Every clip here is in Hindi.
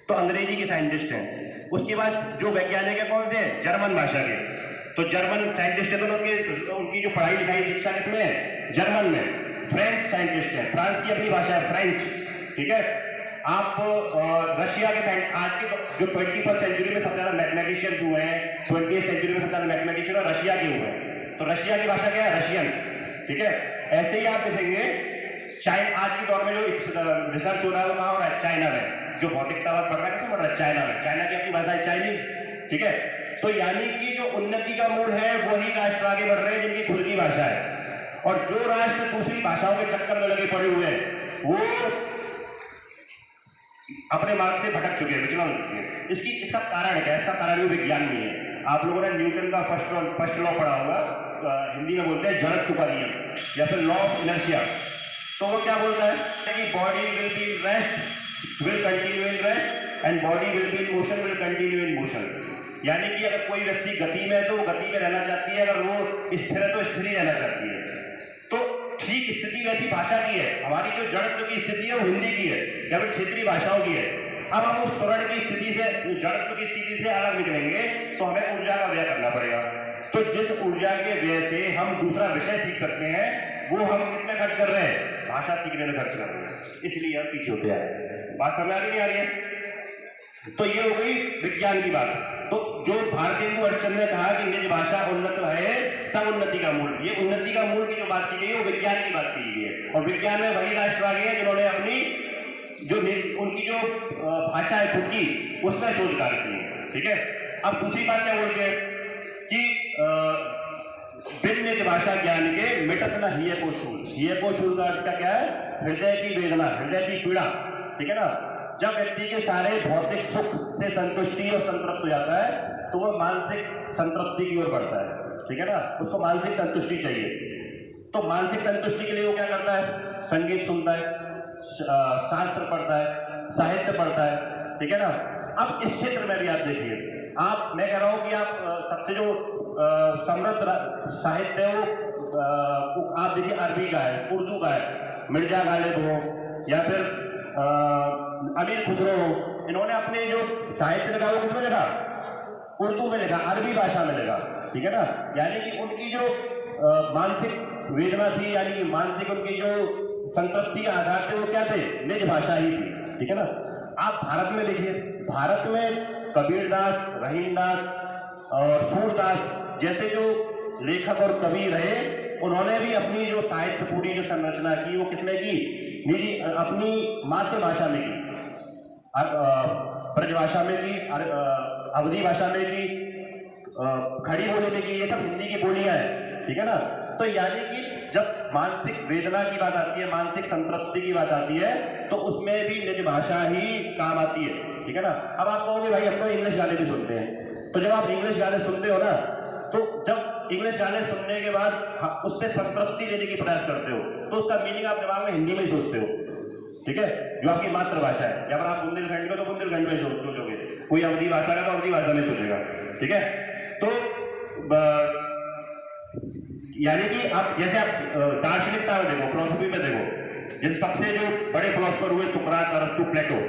तो अंग्रेजी के साइंटिस्ट हैं। उसके बाद जो वैज्ञानिक है कौन से हैं, जर्मन भाषा के, तो जर्मन साइंटिस्ट है, तो उनकी जो पढ़ाई लिखाई शिक्षा किसमें है, जर्मन में। फ्रेंच साइंटिस्ट है, फ्रांस की अपनी भाषा है फ्रेंच, ठीक है। आप रशिया के आज के जो 21st सेंचुरी में सबसे ज्यादा मैथमेटिशियन हुए हैं, 20th सेंचुरी में सबसे ज्यादा मैथमेटिशियन और रशिया के हुए हैं, तो रशिया की भाषा क्या है, रशियन, ठीक है। ऐसे ही आप देखेंगे चाइना, आज के दौर में जो रिसर्च हो रहा है वो कहाँ हो रहा है, चाइना में। जो भौतिकतावाद बढ़ रहा है किसमें बढ़ रहा है, चाइना में। चाइना की अपनी भाषा है चाइनीज, ठीक है। तो यानी कि जो उन्नति का मूल है वही राष्ट्र आगे बढ़ रहे हैं जिनकी खुद की भाषा है, और जो राष्ट्र दूसरी भाषाओं के चक्कर में लगे पड़े हुए हैं वो अपने मार्ग से भटक चुके हैं, विचलन हो चुके हैं। इसका कारण क्या है, इसका कारण भी विज्ञान में है। आप लोगों ने न्यूटन का फर्स्ट लॉ पढ़ा होगा, हिंदी में बोलते हैं जड़त्व का नियम या फिर लॉ ऑफ इनर्शिया। तो वो क्या बोलता है कि body will be in rest will continue in rest and body will be in motion will continue in motion. यानी कि अगर कोई व्यक्ति गति में है तो वो गति में रहना चाहती है, अगर वो स्थिर है तो स्थिर ही रहना चाहती है। तो ठीक स्थिति वैसी भाषा की है, हमारी जो जड़त्व की स्थिति है वो हिंदी की है या फिर क्षेत्रीय भाषाओं की है। अब हम उस त्वरण की स्थिति से, जड़त्व की स्थिति से अलग निकलेंगे तो हमें ऊर्जा का व्यय करना पड़ेगा। तो जिस ऊर्जा के व्यय से हम दूसरा विषय सीख सकते हैं वो हम किसमें खर्च कर रहे हैं, भाषा सीखने में खर्च कर रहे हैं, इसलिए हम पीछे होते हैं। बात समझ आ रही नहीं आ रही है। तो ये हो गई विज्ञान की बात। तो जो भारतेंदु हरिश्चंद्र ने कहा कि निज भाषा उन्नत है सब उन्नति का मूल, ये उन्नति का मूल की जो बात की गई है वो विज्ञान की बात की गई है। और विज्ञान में वही राष्ट्र आ गए हैं जिन्होंने अपनी जो उनकी जो भाषा है खुद की उसमें शोध कार्य किए, ठीक है। अब दूसरी बात क्या बोलते हैं कि बिन निज भाषा ज्ञान के मिटत न हिय को शूल। हिय को शूल का अर्थ क्या है, हृदय की वेदना, हृदय की पीड़ा, ठीक है ना। जब व्यक्ति के सारे भौतिक सुख से संतुष्टि और संतृप्त हो जाता है तो वह मानसिक संतृप्ति की ओर बढ़ता है, ठीक है ना। उसको मानसिक संतुष्टि चाहिए। तो मानसिक संतुष्टि के लिए वो क्या करता है, संगीत सुनता है, शास्त्र पढ़ता है, साहित्य पढ़ता है, ठीक है ना। अब इस क्षेत्र में भी आप देखिए, आप, मैं कह रहा हूं कि आप सबसे जो समृद्ध साहित्य है वो आप देखिए अरबी का है, उर्दू का है, मिर्जा गालिब हो या फिर अमीर खुसरो हो, इन्होंने अपने जो साहित्य लिखा वो किसमें लिखा, उर्दू में लिखा, अरबी भाषा में लिखा, ठीक है ना। यानी कि उनकी जो मानसिक वेदना थी, यानी कि मानसिक उनकी जो संतृप्ति के आधार थे वो क्या थे, निज भाषा ही थी, ठीक है ना। आप भारत में देखिए, भारत में कबीरदास, रहीमदास और सूरदास जैसे जो लेखक और कवि रहे, उन्होंने भी अपनी जो साहित्य पूरी जो संरचना की वो किसमें की, निजी अपनी मातृभाषा में की, ब्रजभाषा में की, अवधी भाषा में की, खड़ी बोली में की, ये सब हिंदी की बोलियां हैं, ठीक है ना। तो यानी कि जब मानसिक वेदना की बात आती है, मानसिक संतृप्ति की बात आती है तो उसमें भी निज भाषा ही काम आती है, ठीक है ना। अब आप कहोगे भाई हम तो इंग्लिश गाने भी सुनते हैं, तो जब आप इंग्लिश गाने सुनते हो ना, तो जब इंग्लिश गाने सुनने के बाद उससे संतृप्ति लेने की प्रयास करते हो तो उसका मीनिंग आप दिमाग में हिंदी में ही सोचते हो, ठीक है, जो आपकी मातृभाषा है। या अगर आप बुंदेलखंड में तो बुंदेलखंड में सोचोगे, कोई अवधी भाषा का तो अवधी भाषा में सोचेगा, ठीक है। तो यानी कि आप जैसे आप दार्शनिकता में देखो, फिलोसफी में देखो, जैसे सबसे जो बड़े फिलोसफर हुए सुकरात, अरस्तु, प्लेटो,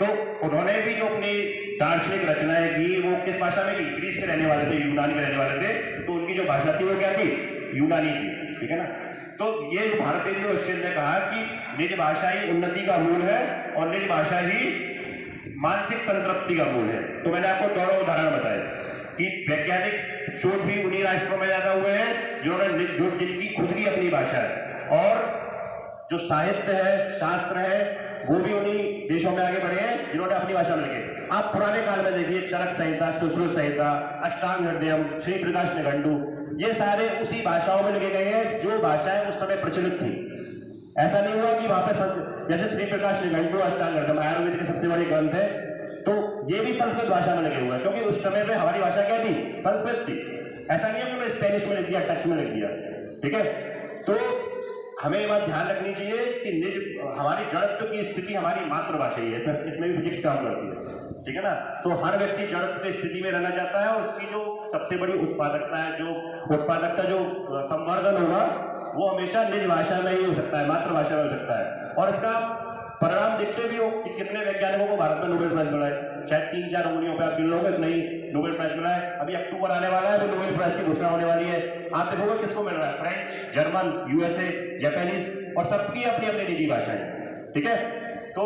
तो उन्होंने भी जो अपनी दार्शनिक रचनाएं की वो किस भाषा में की, ग्रीस के रहने वाले थे, यूनान के रहने वाले थे, तो उनकी जो भाषा थी वो क्या थी, यूनानी थी, ठीक है ना। तो ये भारतेंदु हरिश्चंद्र ने कहा कि निज भाषा ही उन्नति का मूल है और निज भाषा ही मानसिक संतृप्ति का मूल है। तो मैंने आपको दोनों उदाहरण बताए कि वैज्ञानिक शोध भी उन्हीं राष्ट्रों में ज्यादा हुए हैं जिन्होंने जो जिनकी खुद की अपनी भाषा है, और जो साहित्य है, शास्त्र है, वो भी उन्हीं देशों में आगे बढ़े हैं जिन्होंने अपनी भाषा में लिखे। आप पुराने काल में देखिए, चरक संहिता, सुश्रुत संहिता, अष्टांग हृदयम, श्री प्रकाश निघंटु, ये सारे उसी भाषाओं में लिखे गए हैं जो भाषाएं उस समय प्रचलित थी। ऐसा नहीं हुआ कि वहां पे जैसे श्री प्रकाश निघंटु, अष्टांग हृदयम आयुर्वेद के सबसे बड़े ग्रंथ है, तो ये भी संस्कृत भाषा में लिखे हुए हैं, क्योंकि उस समय में हमारी भाषा क्या थी, संस्कृत थी। ऐसा नहीं है कि उन्होंने स्पेनिश में लिख दिया, टच में लिख दिया, ठीक है। तो हमें ये बात ध्यान रखनी चाहिए कि निज हमारी जड़त्व की स्थिति हमारी मातृभाषा ही है, इसमें भी फिजिक्स काम करती है, ठीक है ना। तो हर व्यक्ति जड़त्व की स्थिति में रहना चाहता है, और उसकी जो सबसे बड़ी उत्पादकता है, जो उत्पादकता, जो संवर्धन होगा वो हमेशा निज भाषा में ही हो सकता है, मातृभाषा में हो सकता है। और इसका परिणाम देखते भी हो कि कितने वैज्ञानिकों को भारत में नोबेल प्राइज मिला है। शायद 3-4 उंगलियों पे आप गिन लोगे इतना ही नोबेल प्राइज मिला है। अभी अक्टूबर आने वाला है, वो नोबेल प्राइज की घोषणा होने वाली है। आप देखोगे किसको मिल रहा है, फ्रेंच, जर्मन, यूएसए, जापानीज, और सबकी अपनी अपनी निजी भाषाएं, ठीक है। तो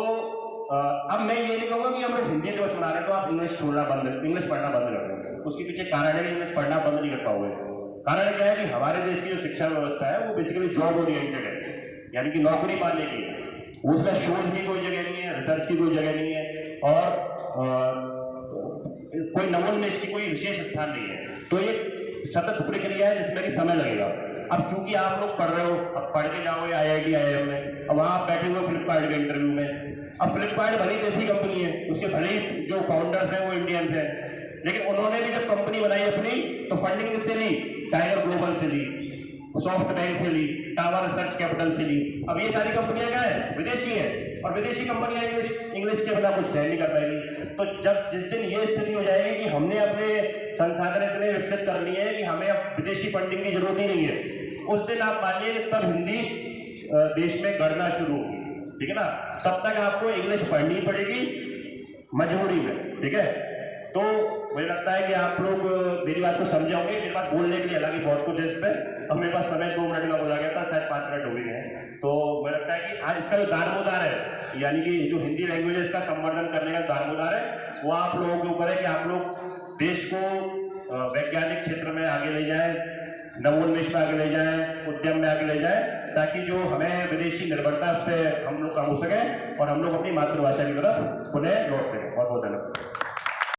अब मैं ये नहीं कहूँगा कि हम लोग हिंदी दिवस मना रहे हैं तो आप इंग्लिश छोड़ना बंद, इंग्लिश पढ़ना बंद कर देंगे। उसके पीछे कारण है, इंग्लिश पढ़ना बंद नहीं कर पाओगे। कारण क्या है कि हमारे देश की जो शिक्षा व्यवस्था है वो बेसिकली जॉब ओरिएंटेड है, यानी कि नौकरी पाने की है। उसमें शोध की कोई जगह नहीं है, रिसर्च की कोई जगह नहीं है, और कोई नवोन्मेष की कोई विशेष स्थान नहीं है। तो ये सतत प्रक्रिया है जिसमें कि समय लगेगा। अब चूंकि आप लोग पढ़ रहे हो, अब पढ़ के जाओगे IIT IIM में, अब वहाँ आप बैठे हुए फ्लिपकार्ट के इंटरव्यू में। अब फ्लिपकार्ट भले देसी कंपनी है, उसके भले ही जो फाउंडर्स हैं वो इंडियंस हैं, लेकिन उन्होंने भी जब कंपनी बनाई अपनी तो फंडिंग किससे ली, टाइगर ग्लोबल से ली, सॉफ्ट बैंक से ली, टावर रिसर्च कैपिटल से ली। अब ये सारी कंपनियां क्या है, विदेशी है, और विदेशी कंपनियां इंग्लिश के बिना कुछ सहन नहीं कर पाएगी। तो जब जिस दिन ये स्थिति हो जाएगी कि हमने अपने संसाधन इतने विकसित कर लिए हैं कि हमें अब विदेशी फंडिंग की जरूरत ही नहीं है, उस दिन आप मानिए तब हिंदी देश में गढ़ना शुरू होगी, ठीक है ना। तब तक आपको इंग्लिश पढ़नी पड़ेगी मजबूरी में, ठीक है। तो मुझे लगता है कि आप लोग मेरी बात को समझे होंगे। मेरे पास बोलने के लिए हालांकि बहुत कुछ है इस पर, और मेरे पास समय 2 मिनट का बोला गया था, शायद 5 मिनट हो गए हैं। तो मुझे लगता है कि आज इसका जो दारोमदार है, यानी कि जो हिंदी लैंग्वेज है इसका संवर्धन करने का दारोमदार है, वो आप लोगों के ऊपर है कि आप लोग देश को वैज्ञानिक क्षेत्र में आगे ले जाएं, नवोन्मेष में आगे ले जाएं, उद्यम में आगे ले जाएं, ताकि जो हमें विदेशी निर्भरता उस पर हम लोग कम हो सके और हम लोग अपनी मातृभाषा की तरफ पुनः लौट सकें। बहुत बहुत धन्यवाद।